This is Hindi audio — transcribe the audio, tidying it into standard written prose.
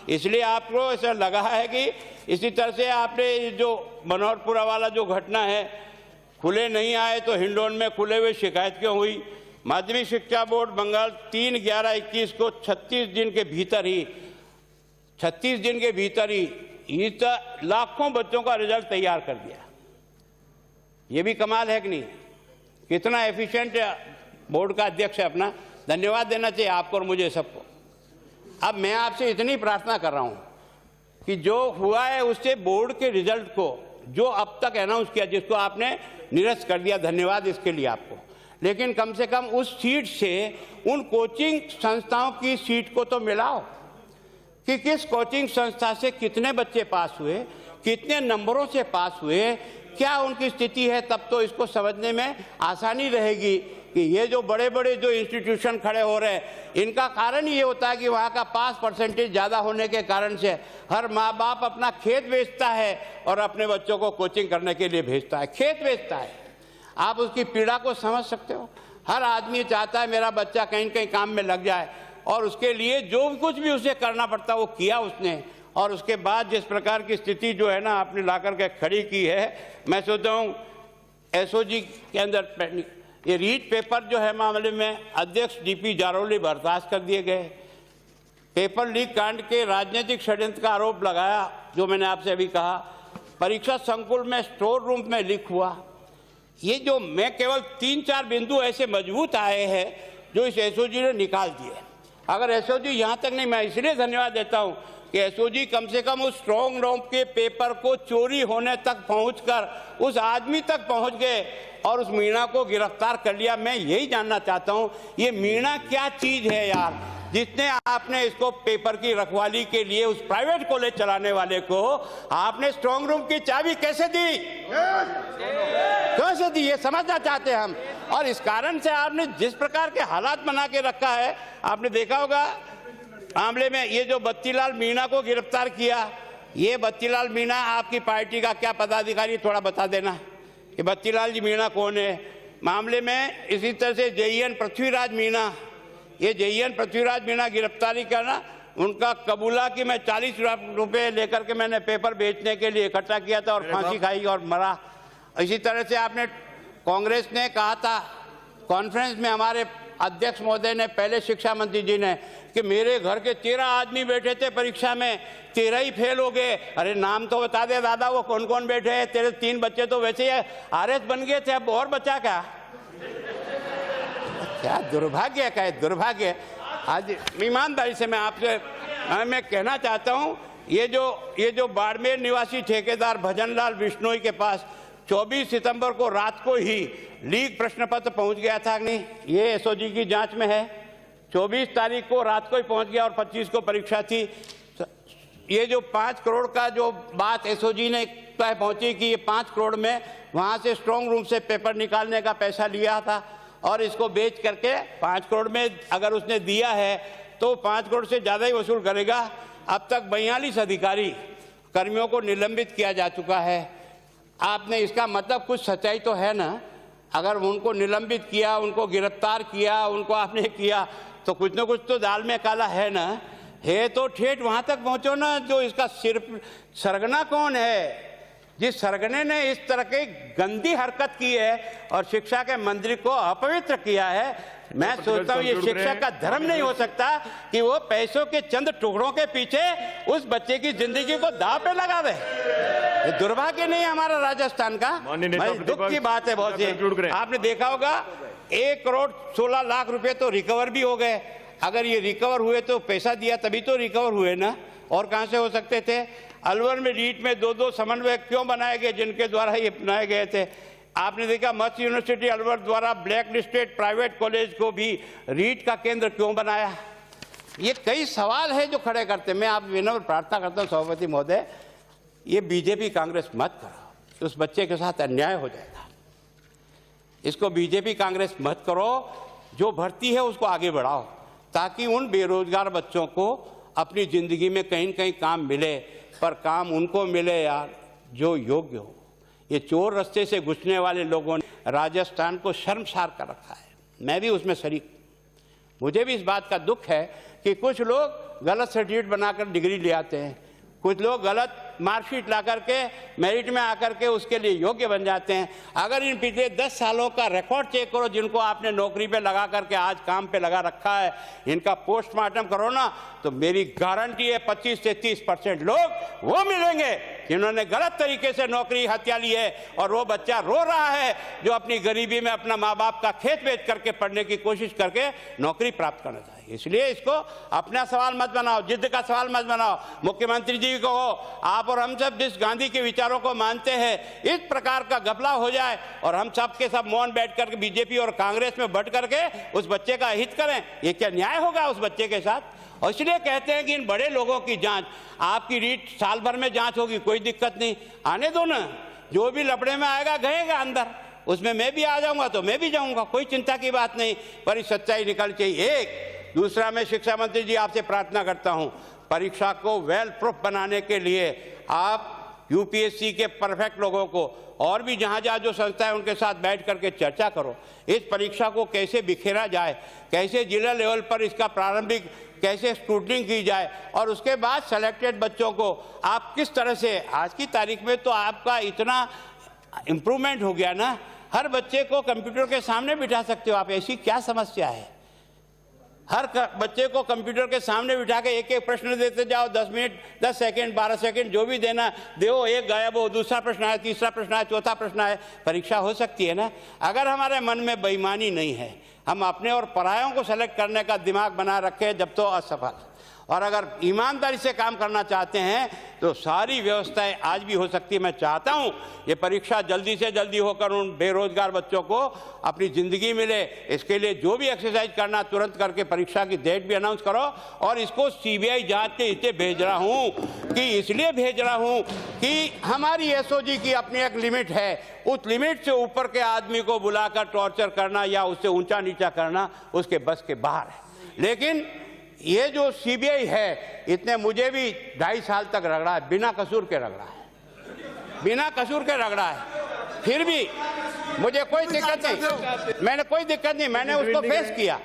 इसलिए आपको ऐसा लगा है कि इसी तरह से आपने जो मनोहरपुरा वाला जो घटना है, खुले नहीं आए तो हिंडौन में खुले हुए शिकायत क्यों हुई? माध्यमिक शिक्षा बोर्ड बंगाल 3/11/21 को 36 दिन के भीतर ही लाखों बच्चों का रिजल्ट तैयार कर दिया। ये भी कमाल है कि नहीं? कितना एफिशिएंट बोर्ड का अध्यक्ष है अपना, धन्यवाद देना चाहिए आपको और मुझे सबको। अब मैं आपसे इतनी प्रार्थना कर रहा हूं कि जो हुआ है उससे बोर्ड के रिजल्ट को जो अब तक अनाउंस किया, जिसको आपने निरस्त कर दिया, धन्यवाद इसके लिए आपको, लेकिन कम से कम उस सीट से उन कोचिंग संस्थाओं की सीट को तो मिलाओ कि किस कोचिंग संस्था से कितने बच्चे पास हुए, कितने नंबरों से पास हुए, क्या उनकी स्थिति है। तब तो इसको समझने में आसानी रहेगी कि ये जो बड़े बड़े जो इंस्टीट्यूशन खड़े हो रहे हैं, इनका कारण ये होता है कि वहाँ का पास परसेंटेज ज़्यादा होने के कारण से हर माँ बाप अपना खेत बेचता है और अपने बच्चों को कोचिंग करने के लिए भेजता है, खेत बेचता है। आप उसकी पीड़ा को समझ सकते हो। हर आदमी चाहता है मेरा बच्चा कहीं न कहीं काम में लग जाए, और उसके लिए जो कुछ भी उसे करना पड़ता वो किया उसने। और उसके बाद जिस प्रकार की स्थिति जो है ना आपने ला करके खड़ी की है, मैं सोचता हूँ एसओजी के अंदर ये रीट पेपर जो है मामले में अध्यक्ष डीपी जारौली बर्खास्त कर दिए गए। पेपर लीक कांड के राजनीतिक षड्यंत्र का आरोप लगाया, जो मैंने आपसे अभी कहा। परीक्षा संकुल में स्टोर रूम में लीक हुआ। ये जो मैं केवल 3-4 बिंदु ऐसे मजबूत आए हैं जो इस एसओजी ने निकाल दिए। अगर एसओजी यहाँ तक नहीं, मैं इसलिए धन्यवाद देता हूँ कि एसओजी कम से कम उस स्ट्रॉन्ग रूम के पेपर को चोरी होने तक पहुंचकर उस आदमी तक पहुंच गए और उस मीणा को गिरफ्तार कर लिया। मैं यही जानना चाहता हूं, ये मीणा क्या चीज है यार, जिसने आपने इसको पेपर की रखवाली के लिए उस प्राइवेट कॉलेज चलाने वाले को आपने स्ट्रॉन्ग रूम की चाबी कैसे दी? कैसे दी, ये समझना चाहते हैं हम। और इस कारण से आपने जिस प्रकार के हालात बना के रखा है, आपने देखा होगा मामले में ये जो बत्तीलाल मीणा को गिरफ्तार किया, ये बत्तीलाल मीणा आपकी पार्टी का क्या पदाधिकारी, थोड़ा बता देना कि बत्तीलाल जी मीणा कौन है मामले में। इसी तरह से जेईएन पृथ्वीराज मीणा, ये जेईएन पृथ्वीराज मीणा गिरफ्तारी करना, उनका कबूला कि मैं 40 रुपये लेकर के मैंने पेपर बेचने के लिए इकट्ठा किया था और फांसी खाई और मरा। इसी तरह से आपने कांग्रेस ने कहा था कॉन्फ्रेंस में, हमारे अध्यक्ष महोदय ने, पहले शिक्षा मंत्री जी ने, कि मेरे घर के 13 आदमी बैठे थे परीक्षा में, 13 ही फेल हो गए। अरे नाम तो बता दे दादा, वो कौन कौन बैठे हैं? तेरे 3 बच्चे तो वैसे ही आरएस बन गए थे, अब और बचा क्या? क्या दुर्भाग्य का है, दुर्भाग्य। आज ईमानदारी से मैं आपसे मैं कहना चाहता हूँ, ये जो बाड़मेर निवासी ठेकेदार भजनलाल बिश्नोई के पास 24 सितंबर को रात को ही लीक प्रश्न पत्र पहुंच गया था नहीं, ये एसओजी की जांच में है। 24 तारीख को रात को ही पहुंच गया और 25 को परीक्षा थी। ये जो 5 करोड़ का जो बात एसओजी ने तय पहुंची कि ये 5 करोड़ में वहां से स्ट्रॉन्ग रूम से पेपर निकालने का पैसा लिया था और इसको बेच करके 5 करोड़ में अगर उसने दिया है तो 5 करोड़ से ज़्यादा ही वसूल करेगा। अब तक 42 अधिकारी कर्मियों को निलंबित किया जा चुका है। आपने इसका मतलब कुछ सच्चाई तो है ना? अगर उनको निलंबित किया, उनको गिरफ्तार किया, उनको आपने किया, तो कुछ न कुछ तो दाल में काला है ना? है तो ठेठ वहां तक पहुंचो ना। जो इसका सिर्फ सरगना कौन है? जिस सरगने ने इस तरह की गंदी हरकत की है और शिक्षा के मंत्री को अपवित्र किया है, मैं सोचता हूँ ये शिक्षा का धर्म नहीं हो सकता कि वो पैसों के चंद टुकड़ों के पीछे उस बच्चे की जिंदगी को दांव पे लगा दे। ये दुर्भाग्य नहीं है हमारा राजस्थान का, दुख की बात है बहुत सी। आपने देखा होगा 1 करोड़ 16 लाख रुपए तो रिकवर भी हो गए। अगर ये रिकवर हुए तो पैसा दिया तभी तो रिकवर हुए ना, और कहां से हो सकते थे? अलवर में रीट में 2-2 समन्वय क्यों बनाए गए जिनके द्वारा ये बनाए गए थे? आपने देखा मत्स्य यूनिवर्सिटी अलवर द्वारा ब्लैक लिस्टेड प्राइवेट कॉलेज को भी रीट का केंद्र क्यों बनाया? ये कई सवाल है जो खड़े करते। मैं आप विनम्र प्रार्थना करता हूँ सभापति महोदय, ये बीजेपी कांग्रेस मत करो, उस बच्चे के साथ अन्याय हो जाएगा। इसको बीजेपी कांग्रेस मत करो, जो भर्ती है उसको आगे बढ़ाओ ताकि उन बेरोजगार बच्चों को अपनी जिंदगी में कहीं न कहीं काम मिले, पर काम उनको मिले यार जो योग्य हो। ये चोर रास्ते से घुसने वाले लोगों ने राजस्थान को शर्मसार कर रखा है, मैं भी उसमें शरीक। मुझे भी इस बात का दुख है कि कुछ लोग गलत सर्टिफिकेट बनाकर डिग्री ले आते हैं, कुछ लोग गलत मार्कशीट ला करके मेरिट में आकर के उसके लिए योग्य बन जाते हैं। अगर इन पिछले 10 सालों का रिकॉर्ड चेक करो, जिनको आपने नौकरी पे लगा करके आज काम पे लगा रखा है, इनका पोस्टमार्टम करो ना, तो मेरी गारंटी है 25 से 30% लोग वो मिलेंगे जिन्होंने गलत तरीके से नौकरी हत्या ली है, और वो बच्चा रो रहा है जो अपनी गरीबी में अपना माँ बाप का खेत बेच करके पढ़ने की कोशिश करके नौकरी प्राप्त करना चाहिए। इसलिए इसको अपना सवाल मत बनाओ, जिद का सवाल मत बनाओ। मुख्यमंत्री जी को आप और हम सब जिस गांधी के विचारों को मानते हैं, इस प्रकार का घपला हो जाए और हम सब के सब मौन बैठ करके बीजेपी और कांग्रेस में बट करके उस बच्चे का हित करें, ये क्या न्याय होगा उस बच्चे के साथ? और इसलिए कहते हैं कि इन बड़े लोगों की जांच, आपकी रीट साल भर में जांच होगी, कोई दिक्कत नहीं, आने दो ना, जो भी लपड़े में आएगा गएगा अंदर, उसमें मैं भी आ जाऊंगा तो मैं भी जाऊंगा, कोई चिंता की बात नहीं, पर इस सच्चाई निकल चाहिए। एक दूसरा, मैं शिक्षा मंत्री जी आपसे प्रार्थना करता हूं, परीक्षा को वेल प्रूफ बनाने के लिए आप यूपीएससी के परफेक्ट लोगों को और भी जहां जहां जो संस्था है उनके साथ बैठ करके चर्चा करो, इस परीक्षा को कैसे बिखेरा जाए, कैसे जिला लेवल पर इसका प्रारंभिक कैसे स्क्रूटनिंग की जाए, और उसके बाद सेलेक्टेड बच्चों को आप किस तरह से, आज की तारीख में तो आपका इतना इम्प्रूवमेंट हो गया ना, हर बच्चे को कंप्यूटर के सामने बिठा सकते हो आप, ऐसी क्या समस्या है? हर बच्चे को कंप्यूटर के सामने बिठा के एक एक प्रश्न देते जाओ, 10 मिनट 10 सेकंड 12 सेकंड जो भी देना दो, एक गायब हो, दूसरा प्रश्न है, तीसरा प्रश्न है, चौथा प्रश्न है, परीक्षा हो सकती है ना। अगर हमारे मन में बेईमानी नहीं है, हम अपने और परायों को सेलेक्ट करने का दिमाग बना रखे जब तो असफल, और अगर ईमानदारी से काम करना चाहते हैं तो सारी व्यवस्थाएं आज भी हो सकती है। मैं चाहता हूं ये परीक्षा जल्दी से जल्दी होकर उन बेरोजगार बच्चों को अपनी ज़िंदगी मिले, इसके लिए जो भी एक्सरसाइज करना तुरंत करके परीक्षा की डेट भी अनाउंस करो, और इसको सीबीआई जांच के इसलिए भेज रहा हूं कि इसलिए भेज रहा हूं कि हमारी एसओजी की अपनी एक लिमिट है, उस लिमिट से ऊपर के आदमी को बुलाकर टॉर्चर करना या उससे ऊंचा नीचा करना उसके बस के बाहर है। लेकिन ये जो सीबीआई है, इतने मुझे भी 2.5 साल तक रगड़ा है, बिना कसूर के रगड़ा है, बिना कसूर के रगड़ा है, फिर भी मुझे कोई दिक्कत नहीं, मैंने उसको फेस किया।